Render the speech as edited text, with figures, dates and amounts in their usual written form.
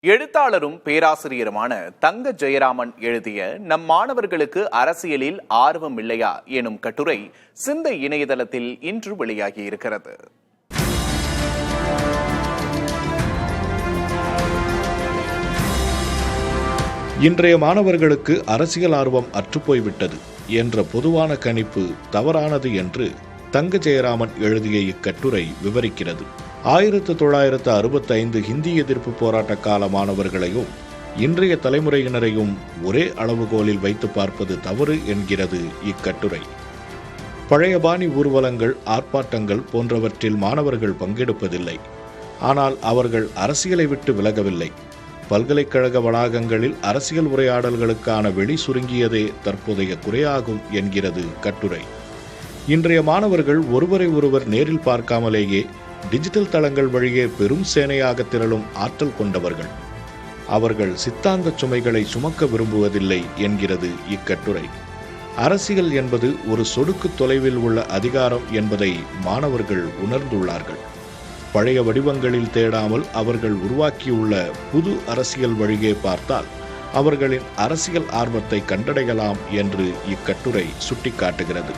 எழுத்தாளரும் பேராசிரியருமான தங்க ஜெயராமன் எழுதிய நம் மாணவர்களுக்கு அரசியலில் ஆர்வம் இல்லையா எனும் கட்டுரை சிந்தை இணையதளத்தில் இன்று வெளியாகியிருக்கிறது. இன்றைய மாணவர்களுக்கு அரசியல் ஆர்வம் அற்றுப்போய்விட்டது என்ற பொதுவான கணிப்பு தவறானது என்று தங்க ஜெயராமன் எழுதிய இக்கட்டுரை விவரிக்கிறது. 1965 ஹிந்தி எதிர்ப்பு போராட்ட கால மாணவர்களையும் இன்றைய தலைமுறையினரையும் ஒரே அளவுகோலில் வைத்து பார்ப்பது தவறு என்கிறது இக்கட்டுரை. பழைய பாணி ஊர்வலங்கள், ஆர்ப்பாட்டங்கள் போன்றவற்றில் மாணவர்கள் பங்கெடுப்பதில்லை. ஆனால் அவர்கள் அரசியலை விட்டு விலகவில்லை. பல்கலைக்கழக வளாகங்களில் அரசியல் உரையாடல்களுக்கான வெளி சுருங்கியதே தற்போதைய குறையாகும் என்கிறது கட்டுரை. இன்றைய மாணவர்கள் ஒருவரை ஒருவர் நேரில் பார்க்காமலேயே டிஜிட்டல் தளங்கள் வழியே பெரும் சேனையாக திரளும் ஆற்றல் கொண்டவர்கள். அவர்கள் சித்தாந்த சுமைகளை சுமக்க விரும்புவதில்லை என்கிறது இக்கட்டுரை. அரசியல் என்பது ஒரு சொடுக்கு தொலைவில் உள்ள அதிகாரம் என்பதை மாணவர்கள் உணர்ந்துள்ளார்கள். பழைய வடிவங்களில் தேடாமல் அவர்கள் உருவாக்கியுள்ள புது அரசியல் வழியே பார்த்தால் அவர்களின் அரசியல் ஆர்வத்தை கண்டடையலாம் என்று இக்கட்டுரை சுட்டிக்காட்டுகிறது.